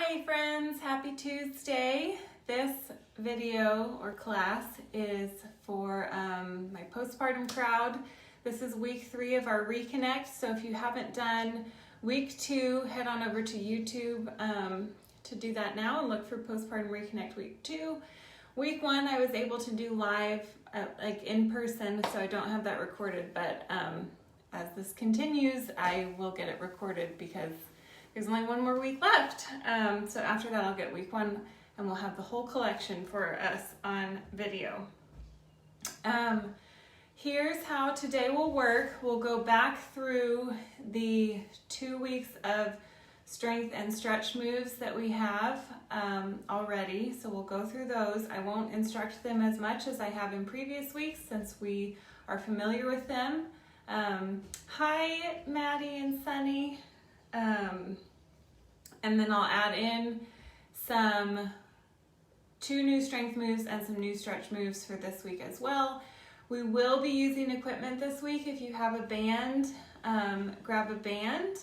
Hi friends, happy Tuesday. This video or class is for my postpartum crowd. This is week 3 of our reCONNECT. So if you haven't done week 2, head on over to YouTube to do that now and look for postpartum reCONNECT week 2. Week 1 I was able to do live like in person, so I don't have that recorded, but as this continues I will get it recorded because there's only one more week left. So after that I'll get week 1 and we'll have the whole collection for us on video. Here's how today will work. We'll go back through the 2 weeks of strength and stretch moves that we have already. So we'll go through those. I won't instruct them as much as I have in previous weeks since we are familiar with them. Hi Maddie and Sunny. And then I'll add in some 2 new strength moves and some new stretch moves for this week as well. We will be using equipment this week. If you have a band, grab a band.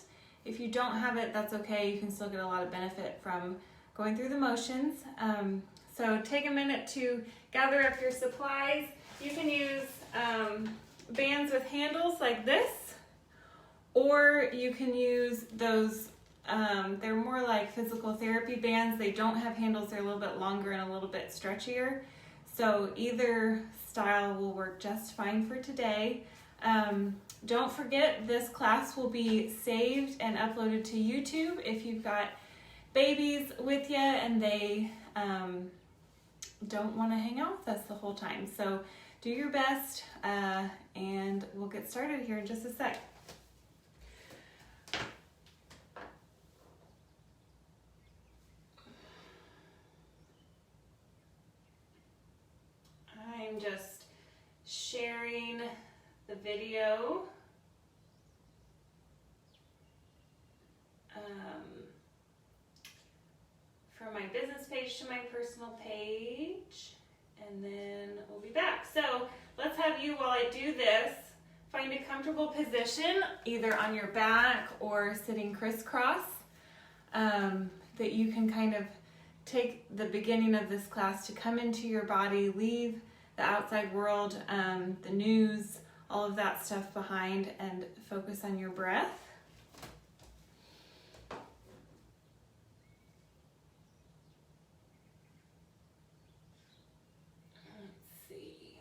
If you don't have it, that's okay. You can still get a lot of benefit from going through the motions. So take a minute to gather up your supplies. You can use bands with handles like this, or you can use those, they're more like physical therapy bands. They don't have handles, they're a little bit longer and a little bit stretchier. So either style will work just fine for today. Don't forget, this class will be saved and uploaded to YouTube if you've got babies with you and they don't want to hang out with us the whole time. So do your best and we'll get started here in just a sec. I'm just sharing the video from my business page to my personal page, and then we'll be back. So let's have you, while I do this, find a comfortable position either on your back or sitting crisscross that you can kind of take the beginning of this class to come into your body, leave the outside world, the news, all of that stuff behind, and focus on your breath. Let's see.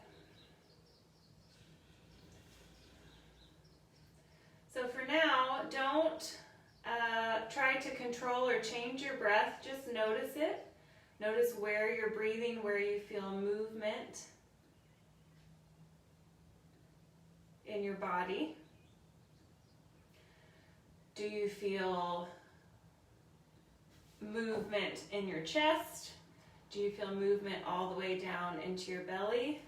So for now, don't try to control or change your breath, just notice it. Notice where you're breathing, where you feel movement in your body. Do you feel movement in your chest? Do you feel movement all the way down into your belly?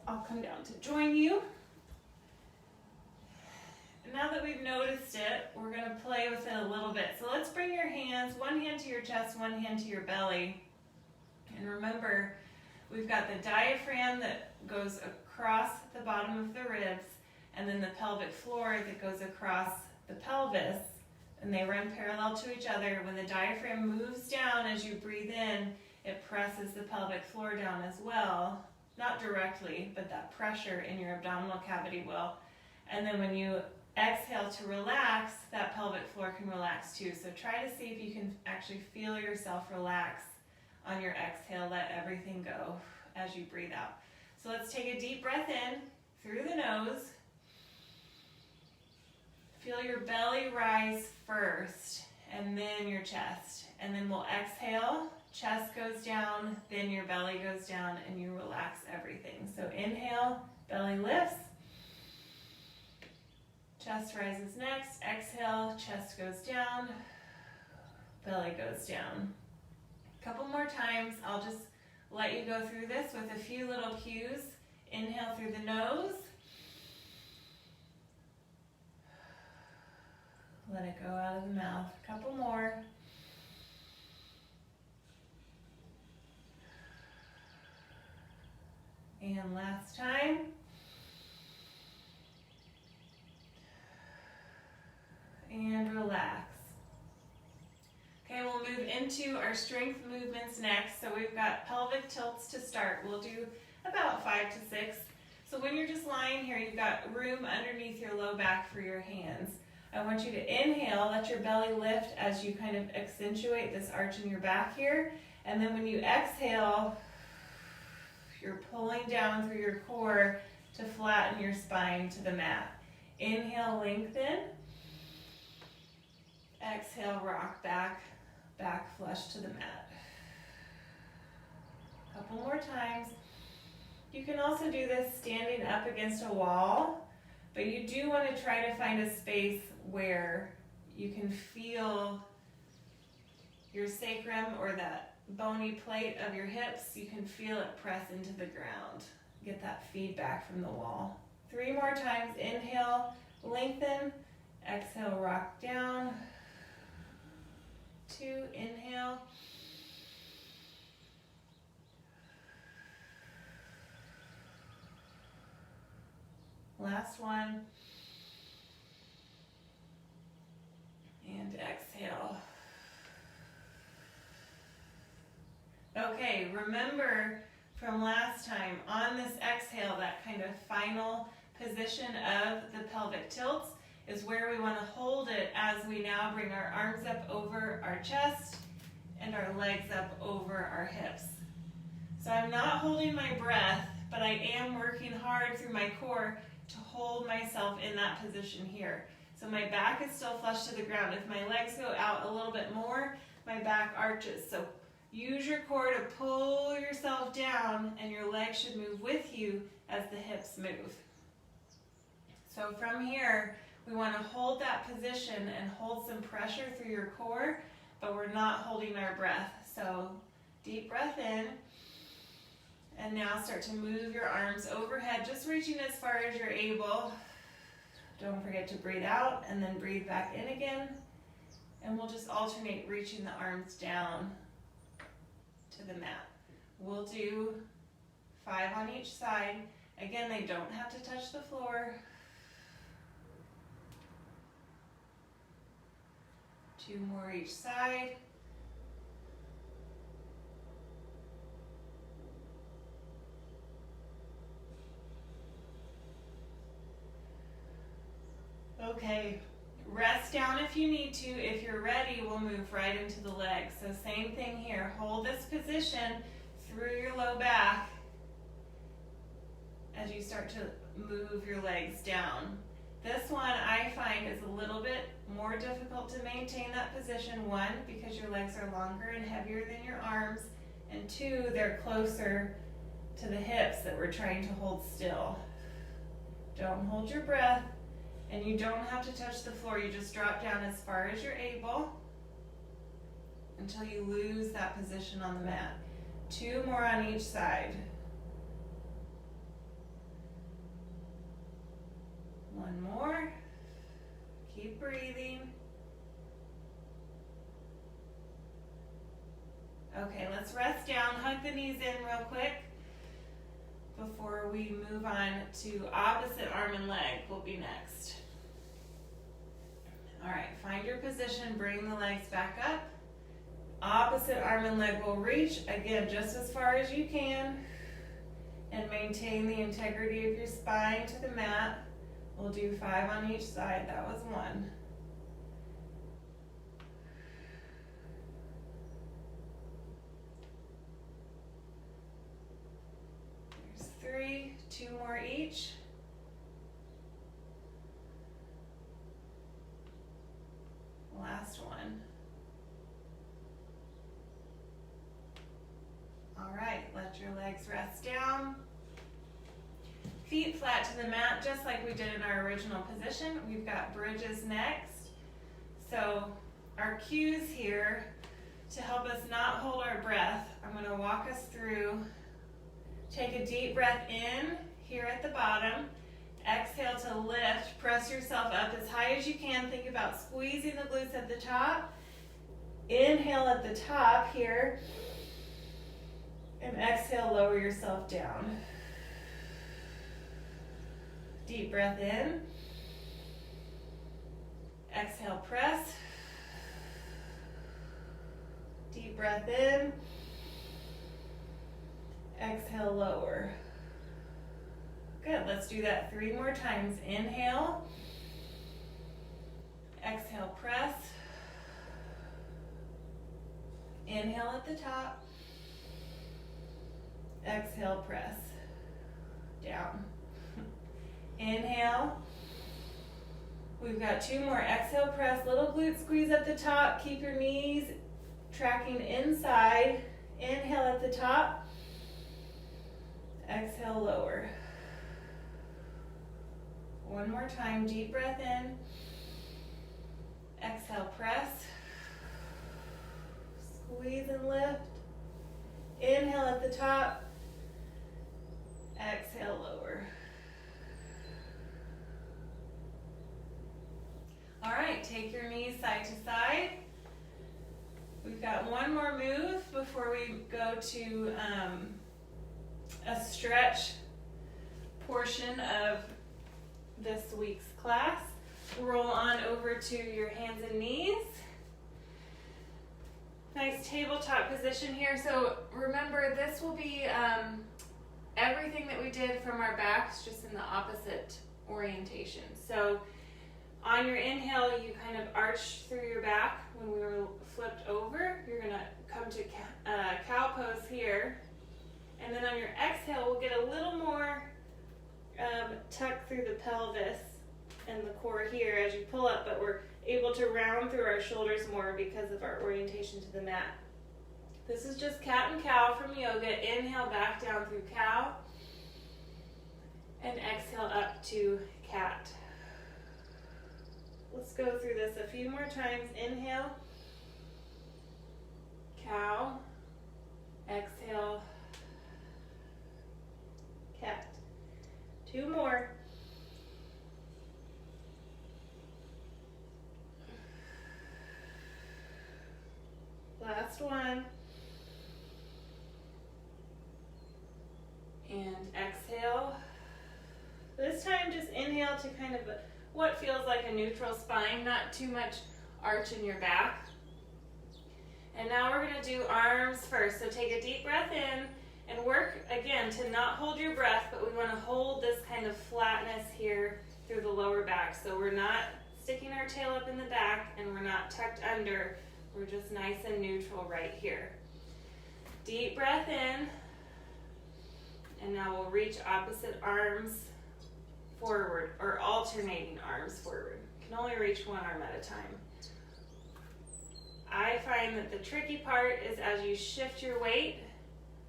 I'll come down to join you. Now that we've noticed it, we're going to play with it a little bit. So let's bring your hands, one hand to your chest, one hand to your belly. And remember, we've got the diaphragm that goes across the bottom of the ribs, and then the pelvic floor that goes across the pelvis, and they run parallel to each other. When the diaphragm moves down as you breathe in, it presses the pelvic floor down as well. Not directly, but that pressure in your abdominal cavity will. And then when you exhale to relax, that pelvic floor can relax too. So try to see if you can actually feel yourself relax on your exhale. Let everything go as you breathe out. So let's take a deep breath in through the nose. Feel your belly rise first, and then your chest. And then we'll exhale. Chest goes down, then your belly goes down, and you relax everything. So inhale, belly lifts. Chest rises next. Exhale, chest goes down, belly goes down. A couple more times. I'll just let you go through this with a few little cues. Inhale through the nose. Let it go out of the mouth. A couple more. And last time. And relax. Okay, we'll move into our strength movements next. So we've got pelvic tilts to start. We'll do about 5 to 6. So when you're just lying here, you've got room underneath your low back for your hands. I want you to inhale, let your belly lift as you kind of accentuate this arch in your back here. And then when you exhale, you're pulling down through your core to flatten your spine to the mat. Inhale, lengthen. Exhale, rock back, back flush to the mat. A couple more times. You can also do this standing up against a wall, but you do want to try to find a space where you can feel your sacrum or that bony plate of your hips. You can feel it press into the ground. Get that feedback from the wall. 3 more times. Inhale, lengthen. Exhale, rock down. 2, inhale. Last one. And exhale. Okay, remember from last time, on this exhale, that kind of final position of the pelvic tilts is where we want to hold it as we now bring our arms up over our chest and our legs up over our hips. So I'm not holding my breath, but I am working hard through my core to hold myself in that position here. So my back is still flush to the ground. If my legs go out a little bit more, my back arches. So use your core to pull yourself down, and your legs should move with you as the hips move. So from here, we want to hold that position and hold some pressure through your core, but we're not holding our breath. So deep breath in, and now start to move your arms overhead, just reaching as far as you're able. Don't forget to breathe out and then breathe back in again. And we'll just alternate reaching the arms down to the mat. We'll do 5 on each side. Again, they don't have to touch the floor. 2 more each side. Okay, rest down if you need to. If you're ready, we'll move right into the legs. So same thing here. Hold this position through your low back as you start to move your legs down. This one I find is a little bit more difficult to maintain that position. 1, because your legs are longer and heavier than your arms, and 2, they're closer to the hips that we're trying to hold still. Don't hold your breath, and you don't have to touch the floor. You just drop down as far as you're able until you lose that position on the mat. 2 more on each side. 1 more. Keep breathing. Okay, let's rest down. Hug the knees in real quick before we move on to opposite arm and leg will be next. All right, find your position, bring the legs back up. Opposite arm and leg will reach, again, just as far as you can, and maintain the integrity of your spine to the mat. We'll do 5 on each side. That was 1. There's 3, 2 more each. Last one. All right, let your legs rest down. Feet flat to the mat, just like we did in our original position. We've got bridges next. So our cues here to help us not hold our breath, I'm going to walk us through. Take a deep breath in here at the bottom. Exhale to to lift. Press yourself up as high as you can. Think about squeezing the glutes at the top. Inhale at the top here. And exhale, lower yourself down. Deep breath in. Exhale, press. Deep breath in. Exhale, lower. Good, let's do that 3 more times. Inhale. Exhale, press. Inhale at the top. Exhale, press. Down. Inhale. We've got 2 more. Exhale, press. Little glute squeeze at the top. Keep your knees tracking inside. Inhale at the top. Exhale, lower. 1 more time. Deep breath in. Exhale, press. Squeeze and lift. Inhale at the top. Exhale, lower. All right, take your knees side to side. We've got 1 more move before we go to a stretch portion of this week's class. Roll on over to your hands and knees. Nice tabletop position here. So remember, this will be everything that we did from our backs, just in the opposite orientation. So on your inhale, you kind of arch through your back. When we were flipped over, you're going to come to cow pose here. And then on your exhale, we'll get a little more tuck through the pelvis and the core here as you pull up, but we're able to round through our shoulders more because of our orientation to the mat. This is just cat and cow from yoga. Inhale back down through cow and exhale up to cat. Let's go through this a few more times. Inhale, cow, exhale, cat. 2 more. Last one. And exhale. This time just inhale to kind of what feels like a neutral spine, not too much arch in your back. And now we're going to do arms first. So take a deep breath in and work again to not hold your breath, but we want to hold this kind of flatness here through the lower back. So we're not sticking our tail up in the back and we're not tucked under. We're just nice and neutral right here. Deep breath in. And now we'll reach opposite arms forward, or alternating arms forward. You can only reach 1 arm at a time. I find that the tricky part is as you shift your weight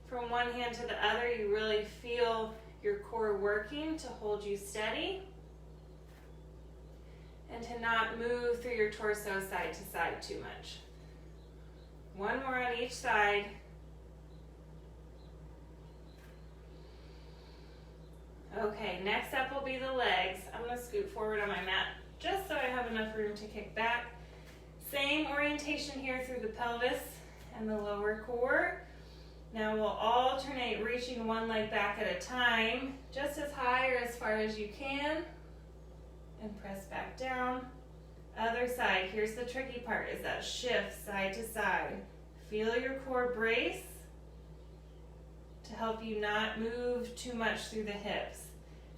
from one hand to the other, you really feel your core working to hold you steady and to not move through your torso side to side too much. 1 more on each side. Okay, next up will be the legs. I'm going to scoot forward on my mat just so I have enough room to kick back. Same orientation here through the pelvis and the lower core. Now we'll alternate reaching one leg back at a time, just as high or as far as you can, and press back down. Other side, here's the tricky part, is that shift side to side. Feel your core brace to help you not move too much through the hips.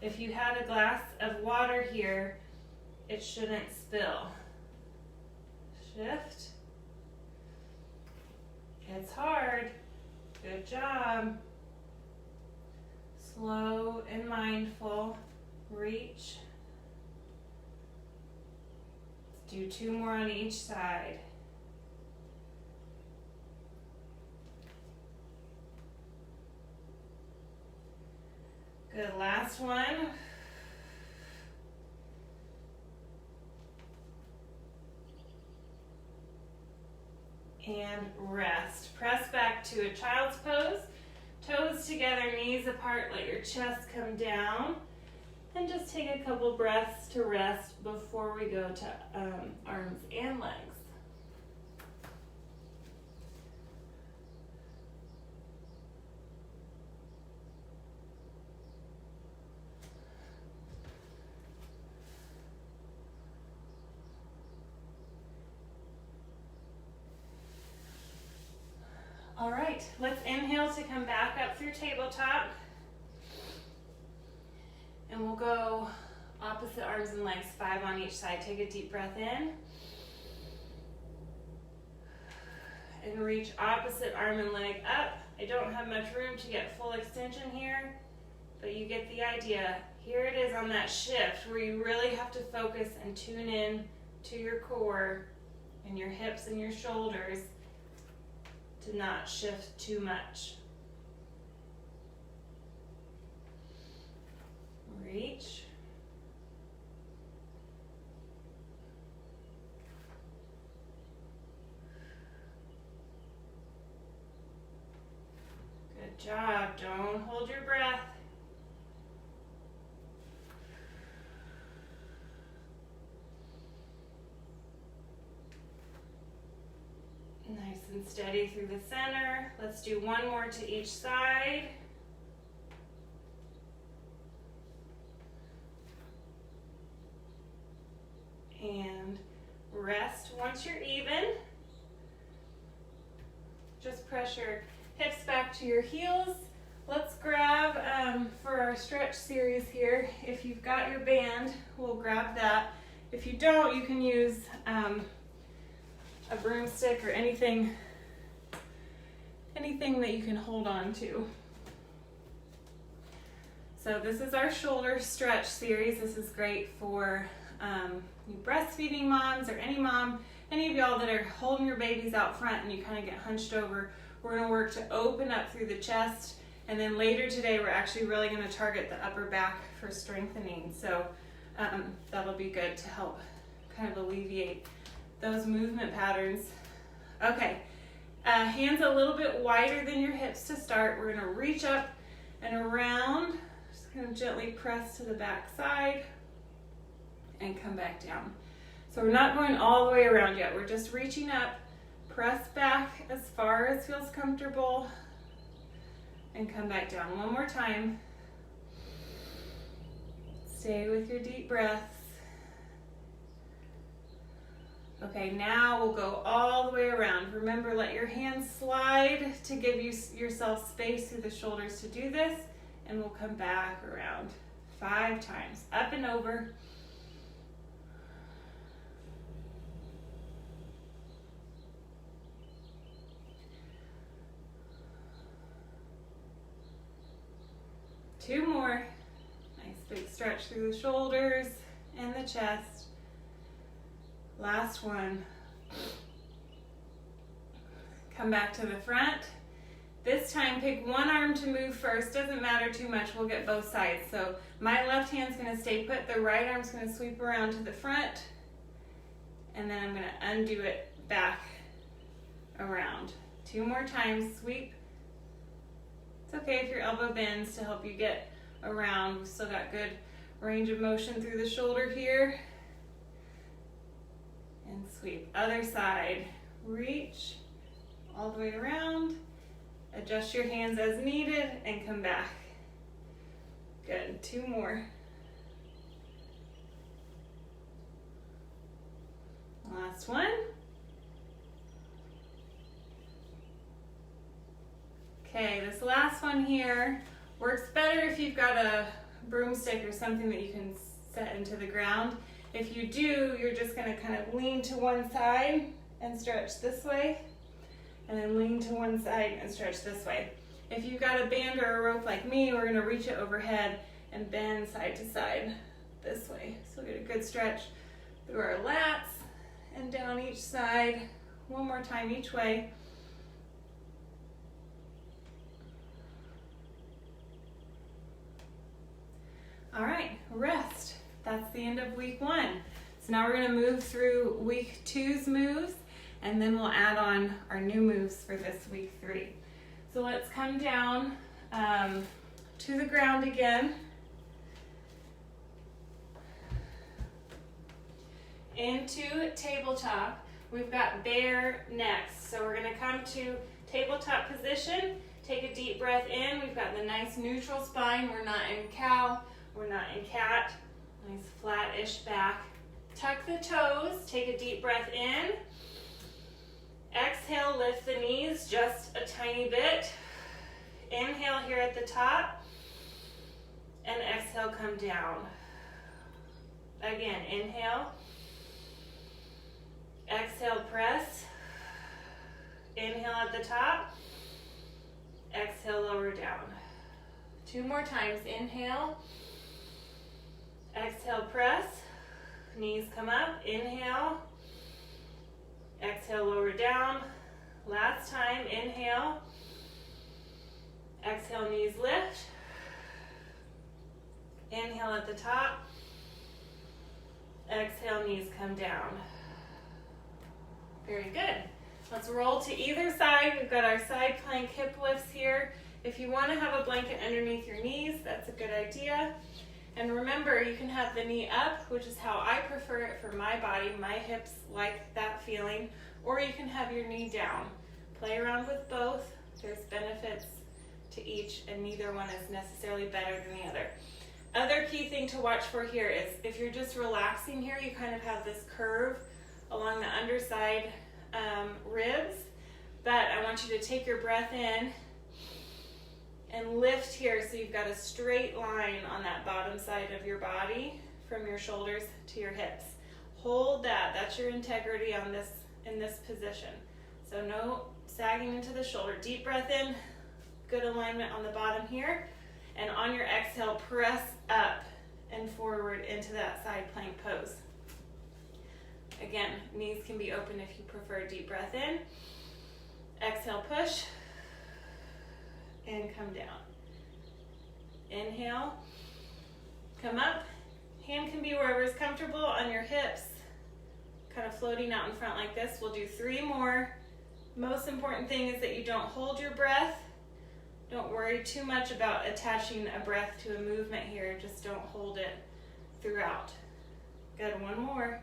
If you had a glass of water here, it shouldn't spill. Shift. It's hard. Good job. Slow and mindful. Reach. Let's do 2 more on each side. Good, last one. And rest. Press back to a child's pose. Toes together, knees apart, let your chest come down. And just take a couple breaths to rest before we go to arms and legs. All right, let's inhale to come back up through tabletop. And we'll go opposite arms and legs, 5 on each side. Take a deep breath in. And reach opposite arm and leg up. I don't have much room to get full extension here, but you get the idea. Here it is on that shift where you really have to focus and tune in to your core and your hips and your shoulders to not shift too much. Reach. Good job. Don't hold your breath. Nice and steady through the center. Let's do one more to each side. And rest once you're even. Just press your hips back to your heels. Let's grab, for our stretch series here, if you've got your band, we'll grab that. If you don't, you can use a broomstick or anything that you can hold on to. So this is our shoulder stretch series. This is great for you breastfeeding moms or any of y'all that are holding your babies out front and you kind of get hunched over. We're going to work to open up through the chest, and then later today we're actually really going to target the upper back for strengthening. So that'll be good to help kind of alleviate those movement patterns. Okay, hands a little bit wider than your hips to start. We're going to reach up and around. Just going to gently press to the back side and come back down. So we're not going all the way around yet. We're just reaching up, press back as far as feels comfortable, and come back down. One more time. Stay with your deep breaths. Okay, now we'll go all the way around. Remember, let your hands slide to give yourself space through the shoulders to do this, and we'll come back around 5 times. Up and over. Two more. Nice big stretch through the shoulders and the chest. Last one. Come back to the front. This time pick one arm to move first. Doesn't matter too much. We'll get both sides. So my left hand's going to stay put. The right arm's going to sweep around to the front. And then I'm going to undo it back around. 2 more times. Sweep. It's okay if your elbow bends to help you get around. We've still got good range of motion through the shoulder here. And sweep. Other side. Reach all the way around. Adjust your hands as needed and come back. Good. 2 more. Last one. Okay, this last one here works better if you've got a broomstick or something that you can set into the ground. If you do, you're just going to kind of lean to one side and stretch this way, and then lean to one side and stretch this way. If you've got a band or a rope like me, we're going to reach it overhead and bend side to side this way. So we'll get a good stretch through our lats and down each side. One more time each way. All right, rest. That's the end of week 1. So now we're going to move through week 2's moves, and then we'll add on our new moves for this week 3. So let's come down to the ground again. into tabletop. We've got bear next. So we're gonna come to tabletop position. Take a deep breath in. We've got the nice neutral spine. We're not in cow, we're not in cat. Nice flat-ish back. Tuck the toes, take a deep breath in. Exhale, lift the knees just a tiny bit. Inhale here at the top. And exhale, come down. Again, inhale. Exhale, press. Inhale at the top. Exhale, lower down. 2 more times. Inhale. Exhale, press. Knees come up. Inhale. Exhale, lower down. Last time. Inhale. Exhale, knees lift. Inhale at the top. Exhale, knees come down. Very good. Let's roll to either side. We've got our side plank hip lifts here. If you want to have a blanket underneath your knees, that's a good idea. And remember, you can have the knee up, which is how I prefer it for my body. My hips like that feeling. Or you can have your knee down. Play around with both. There's benefits to each, and neither one is necessarily better than the other. Other key thing to watch for here is if you're just relaxing here, you kind of have this curve along the underside ribs, but I want you to take your breath in and lift here so you've got a straight line on that bottom side of your body from your shoulders to your hips. Hold that. That's your integrity on this in this position. So no sagging into the shoulder. Deep breath in. Good alignment on the bottom here. And on your exhale, press up and forward into that side plank pose. Again, knees can be open if you prefer. Deep breath in. Exhale, push. And come down. Inhale. Come up. Hand can be wherever is comfortable on your hips. Kind of floating out in front like this. We'll do 3 more. Most important thing is that you don't hold your breath. Don't worry too much about attaching a breath to a movement here. Just don't hold it throughout. Good, 1 more.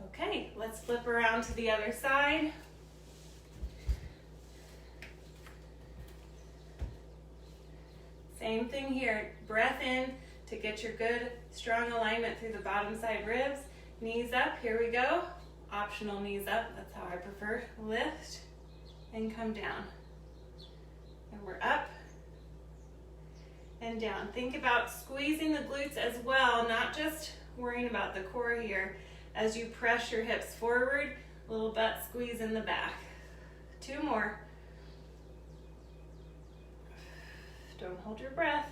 Okay, let's flip around to the other side. Same thing here. Breath in to get your good, strong alignment through the bottom side ribs. Knees up, here we go. Optional knees up, that's how I prefer. Lift and come down. And we're up and down. Think about squeezing the glutes as well, not just worrying about the core here. As you press your hips forward, little butt squeeze in the back. 2 more. Don't hold your breath.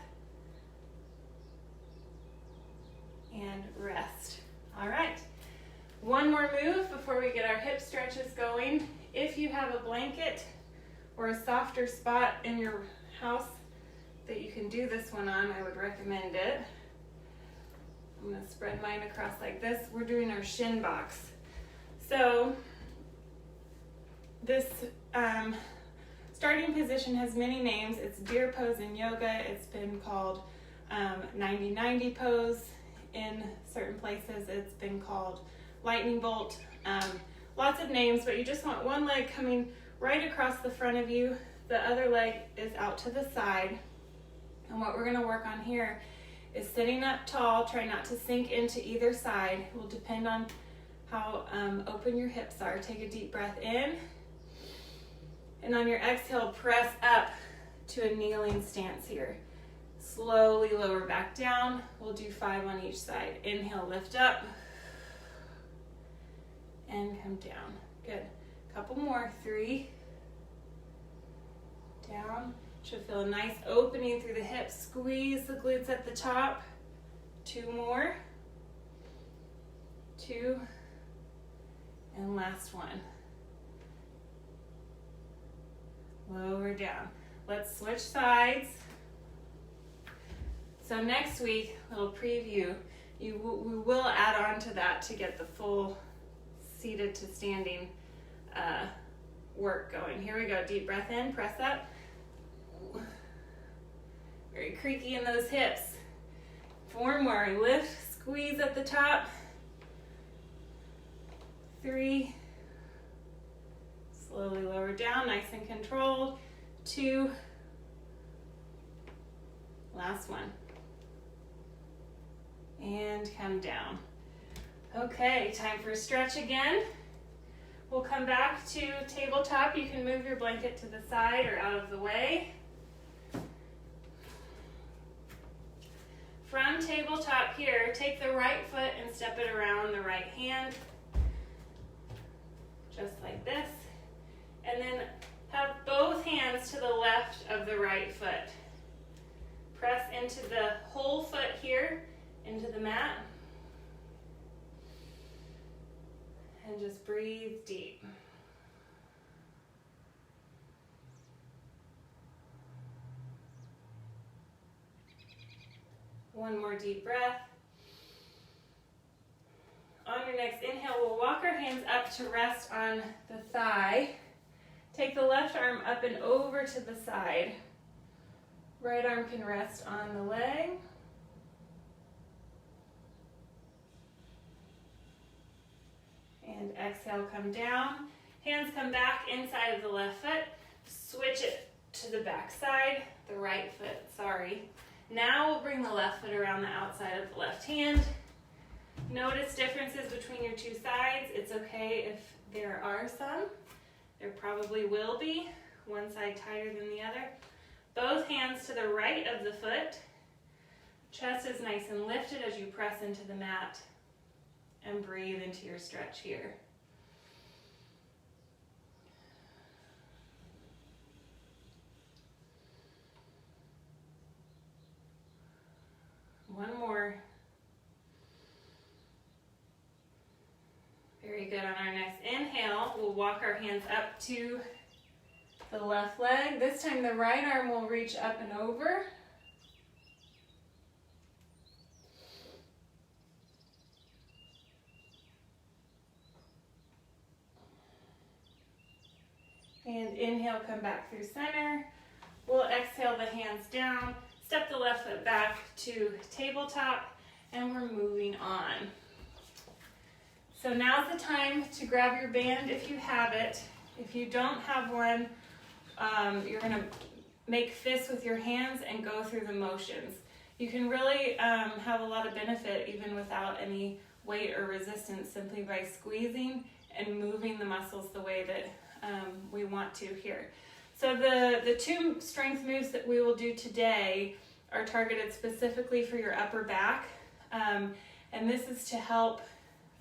And rest. All right. 1 more move before we get our hip stretches going. If you have a blanket or a softer spot in your house that you can do this one on, I would recommend it. I'm going to spread mine across like this. We're doing our shin box. So this starting position has many names. It's deer pose in yoga. It's been called 90-90 pose in certain places. It's been called lightning bolt. Lots of names, but you just want one leg coming right across the front of you. The other leg is out to the side. And what we're going to work on here is sitting up tall. Try not to sink into either side. It will depend on how open your hips are. Take a deep breath in. And on your exhale, press up to a kneeling stance here. Slowly lower back down. We'll do 5 on each side. Inhale, lift up. And come down. Good. Couple more. 3. Down. Should feel a nice opening through the hips. Squeeze the glutes at the top. 2 more. 2. And last one. Lower down. Let's switch sides. So next week, little preview, we will add on to that to get the full seated to standing work going. Here we go. Deep breath in, press up. Very creaky in those hips. 4 more. Lift, squeeze at the top. 3. Slowly lower down, nice and controlled. 2. Last one. And come down. Okay, time for a stretch again. We'll come back to tabletop. You can move your blanket to the side or out of the way. From tabletop here, take the right foot and step it around the right hand, just like this. And then have both hands to the left of the right foot. Press into the whole foot here, into the mat. And just breathe deep. One more deep breath. On your next inhale, we'll walk our hands up to rest on the thigh. Take the left arm up and over to the side. Right arm can rest on the leg. And exhale, come down. Hands come back inside of the left foot. Switch it to the back side, the right foot, sorry. Now we'll bring the left foot around the outside of the left hand. Notice differences between your two sides. It's okay if there are some. There probably will be. One side tighter than the other. Both hands to the right of the foot. Chest is nice and lifted as you press into the mat. And breathe into your stretch here. One more. Very good. On our next inhale, we'll walk our hands up to the left leg. This time the right arm will reach up and over. And inhale, come back through center. We'll exhale the hands down. Step the left foot back to tabletop, and we're moving on. So now's the time to grab your band if you have it. If you don't have one, you're gonna make fists with your hands and go through the motions. You can really have a lot of benefit even without any weight or resistance, simply by squeezing and moving the muscles the way that we want to here. So the 2 strength moves that we will do today are targeted specifically for your upper back. And this is to help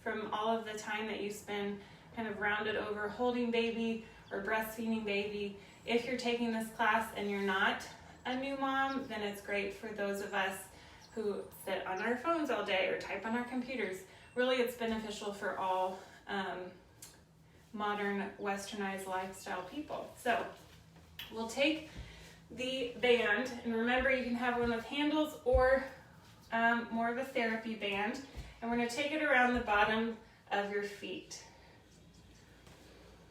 from all of the time that you spend kind of rounded over holding baby or breastfeeding baby. If you're taking this class and you're not a new mom, then it's great for those of us who sit on our phones all day or type on our computers. Really, it's beneficial for all modern westernized lifestyle people. So we'll take the band, and remember you can have one with handles or more of a therapy band, and we're going to take it around the bottom of your feet.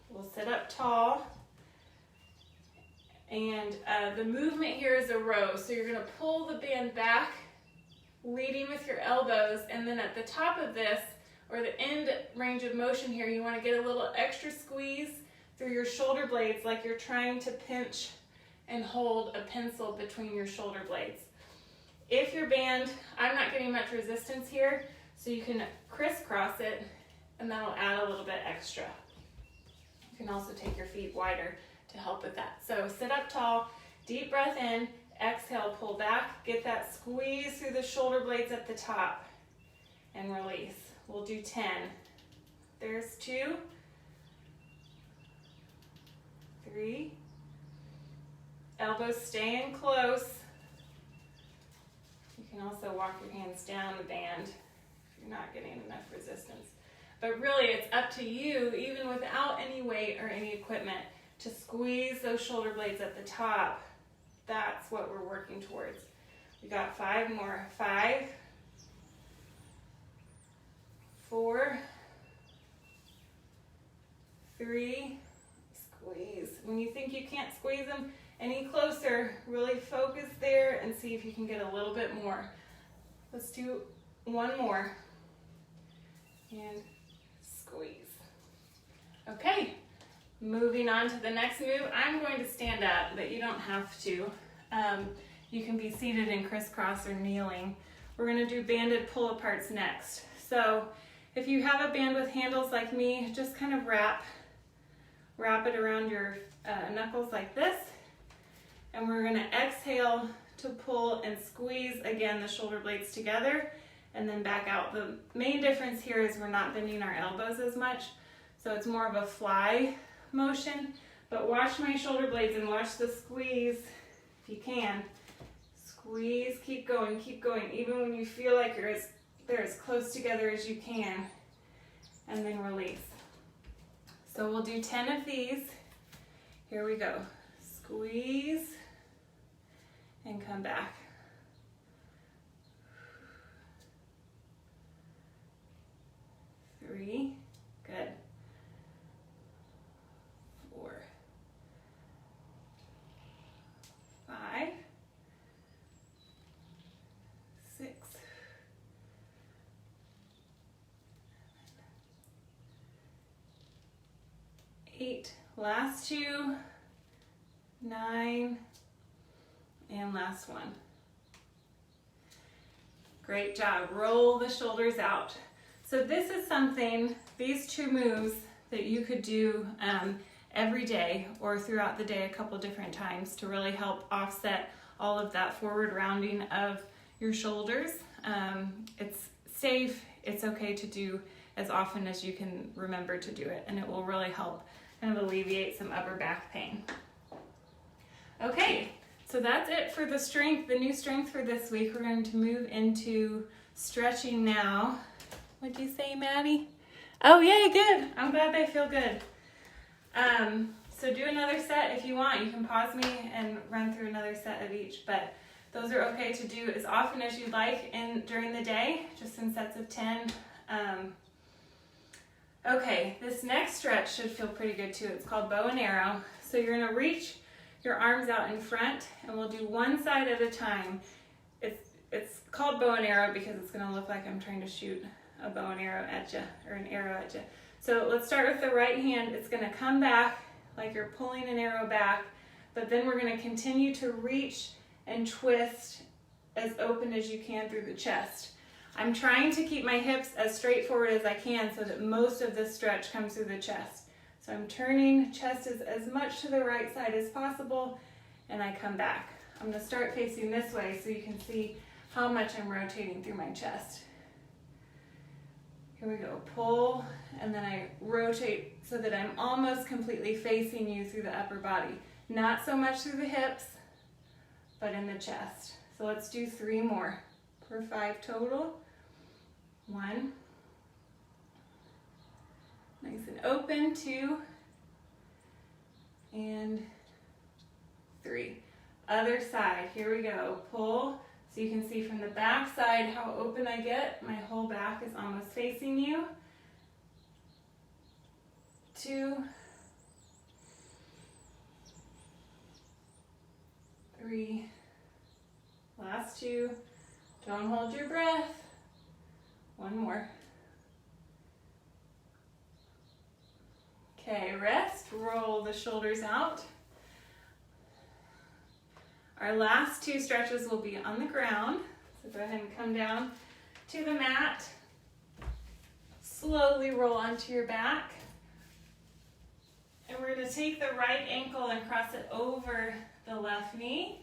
We'll sit up tall, and the movement here is a row, so you're going to pull the band back, leading with your elbows, and then at the top of this, or the end range of motion here, you want to get a little extra squeeze through your shoulder blades like you're trying to pinch and hold a pencil between your shoulder blades. If your band, I'm not getting much resistance here, so you can crisscross it and that'll add a little bit extra. You can also take your feet wider to help with that. So sit up tall, deep breath in, exhale, pull back, get that squeeze through the shoulder blades at the top, and release. We'll do 10. There's 2, 3, elbows staying close. You can also walk your hands down the band if you're not getting enough resistance. But really, it's up to you, even without any weight or any equipment, to squeeze those shoulder blades at the top. That's what we're working towards. We got 5 more. 5, 4, 3, squeeze. When you think you can't squeeze them any closer, really focus there and see if you can get a little bit more. Let's do one more. And squeeze. Okay, moving on to the next move. I'm going to stand up, but you don't have to. You can be seated in crisscross or kneeling. We're going to do banded pull-aparts next. So if you have a band with handles like me, just kind of wrap it around your knuckles like this. And we're going to exhale to pull and squeeze, again, the shoulder blades together and then back out. The main difference here is we're not bending our elbows as much, so it's more of a fly motion. But watch my shoulder blades and watch the squeeze if you can. Squeeze, keep going, even when you feel like they're as close together as you can, and then release. So we'll do 10 of these. Here we go. Squeeze and come back. 3, good. 4, 5, 6, 8, last 2, 9, and last 1. Great job. Roll the shoulders out. So this is something, these 2 moves that you could do every day or throughout the day a couple different times to really help offset all of that forward rounding of your shoulders. It's safe, it's okay to do as often as you can remember to do it, and it will really help kind of alleviate some upper back pain. Okay, so that's it for the strength, the new strength for this week. We're going to move into stretching now. What'd you say, Maddie? Oh, yay, good. I'm glad they feel good. So do another set if you want. You can pause me and run through another set of each, but those are okay to do as often as you like during the day, just in sets of 10. Okay, this next stretch should feel pretty good too. It's called bow and arrow. So you're gonna reach your arms out in front, and we'll do one side at a time. It's called bow and arrow because it's gonna look like I'm trying to shoot a bow and arrow at you, or an arrow at you. So let's start with the right hand. It's gonna come back like you're pulling an arrow back, but then we're gonna continue to reach and twist as open as you can through the chest. I'm trying to keep my hips as straightforward as I can so that most of this stretch comes through the chest. So I'm turning chest as much to the right side as possible, and I come back. I'm gonna start facing this way so you can see how much I'm rotating through my chest. Here we go, pull, and then I rotate so that I'm almost completely facing you through the upper body. Not so much through the hips, but in the chest. So let's do 3 more for 5 total. 1, nice and open, 2, and 3. Other side, here we go, pull. So you can see from the back side how open I get. My whole back is almost facing you. 2, 3, last 2. Don't hold your breath. 1 more. Okay, rest, roll the shoulders out. Our last 2 stretches will be on the ground. So go ahead and come down to the mat. Slowly roll onto your back. And we're going to take the right ankle and cross it over the left knee.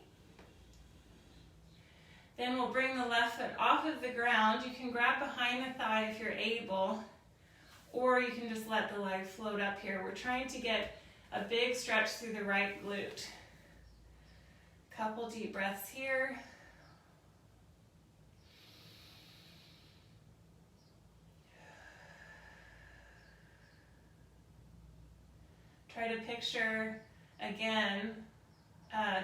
Then we'll bring the left foot off of the ground. You can grab behind the thigh if you're able, or you can just let the leg float up here. We're trying to get a big stretch through the right glute. Couple deep breaths here. Try to picture, again,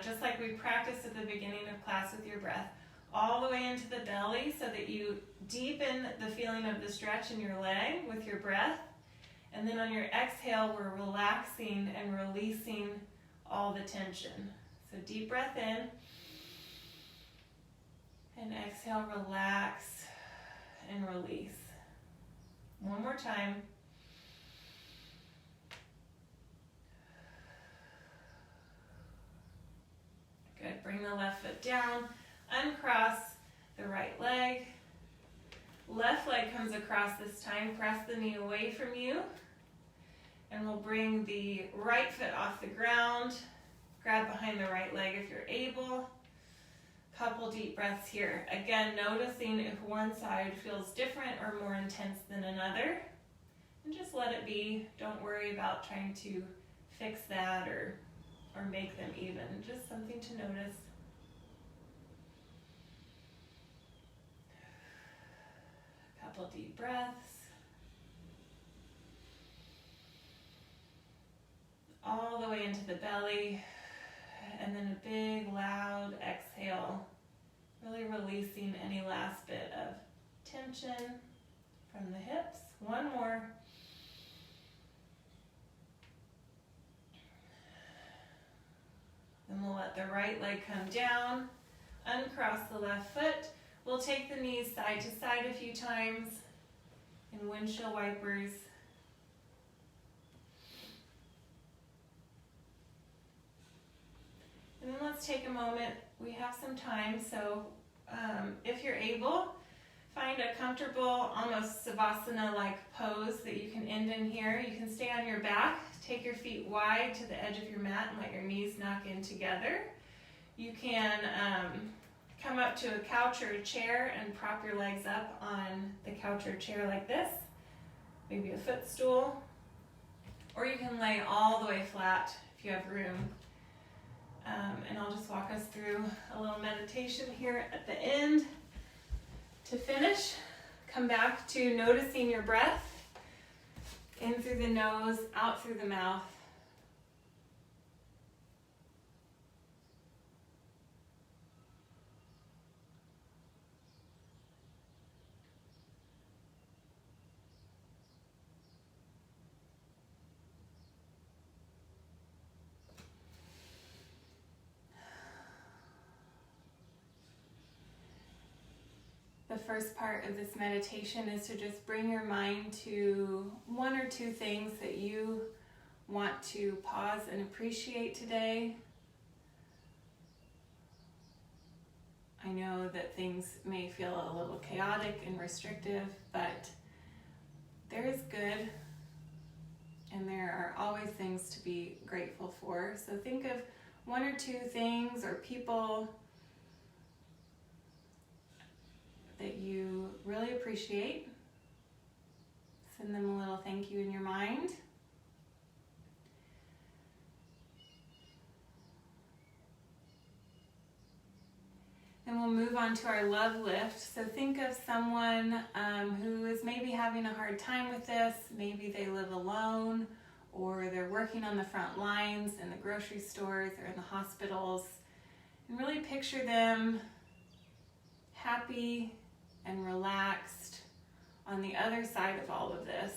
just like we practiced at the beginning of class with your breath, all the way into the belly so that you deepen the feeling of the stretch in your leg with your breath. And then on your exhale, we're relaxing and releasing all the tension. So deep breath in and exhale. exhale, relax and release. One more time. Good. Bring the left foot down. Uncross the right leg. Left leg comes across this time. Press the knee away from you. And we'll bring the right foot off the ground. Grab behind the right leg if you're able. Couple deep breaths here. Again, noticing if one side feels different or more intense than another. And just let it be. Don't worry about trying to fix that or make them even. Just something to notice. Couple deep breaths. All the way into the belly. And then a big, loud exhale. Really releasing any last bit of tension from the hips. One more. Then we'll let the right leg come down. Uncross the left foot. We'll take the knees side to side a few times in windshield wipers. And then let's take a moment. We have some time, so if you're able, find a comfortable, almost Savasana-like pose that you can end in here. You can stay on your back, take your feet wide to the edge of your mat and let your knees knock in together. You can come up to a couch or a chair and prop your legs up on the couch or chair like this, maybe a footstool, or you can lay all the way flat if you have room. And I'll just walk us through a little meditation here at the end. To finish, come back to noticing your breath, in through the nose, out through the mouth. The first part of this meditation is to just bring your mind to one or two things that you want to pause and appreciate today. I know that things may feel a little chaotic and restrictive, but there is good, and there are always things to be grateful for. So think of one or two things or people that you really appreciate. Send them a little thank you in your mind. Then we'll move on to our love lift. So think of someone who is maybe having a hard time with this. Maybe they live alone, or they're working on the front lines in the grocery stores or in the hospitals. And really picture them happy and relaxed on the other side of all of this.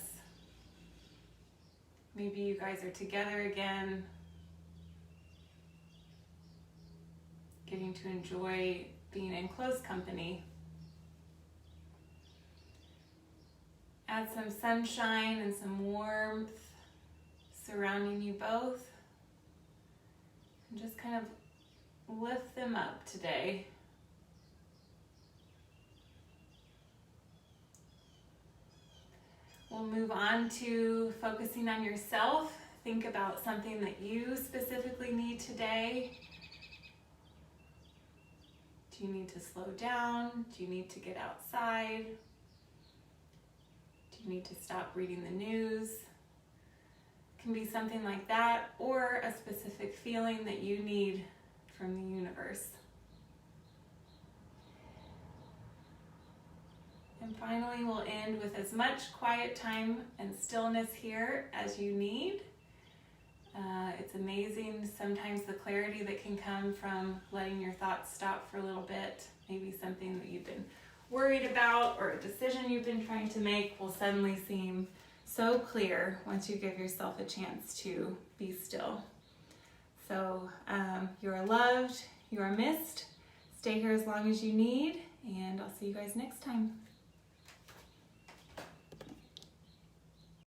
Maybe you guys are together again, getting to enjoy being in close company. Add some sunshine and some warmth surrounding you both. And just kind of lift them up today. We'll move on to focusing on yourself. Think about something that you specifically need today. Do you need to slow down? Do you need to get outside? Do you need to stop reading the news? It can be something like that, or a specific feeling that you need from the universe. And finally, we'll end with as much quiet time and stillness here as you need. It's amazing sometimes the clarity that can come from letting your thoughts stop for a little bit. Maybe something that you've been worried about or a decision you've been trying to make will suddenly seem so clear once you give yourself a chance to be still. So you are loved, you are missed. Stay here as long as you need, and I'll see you guys next time.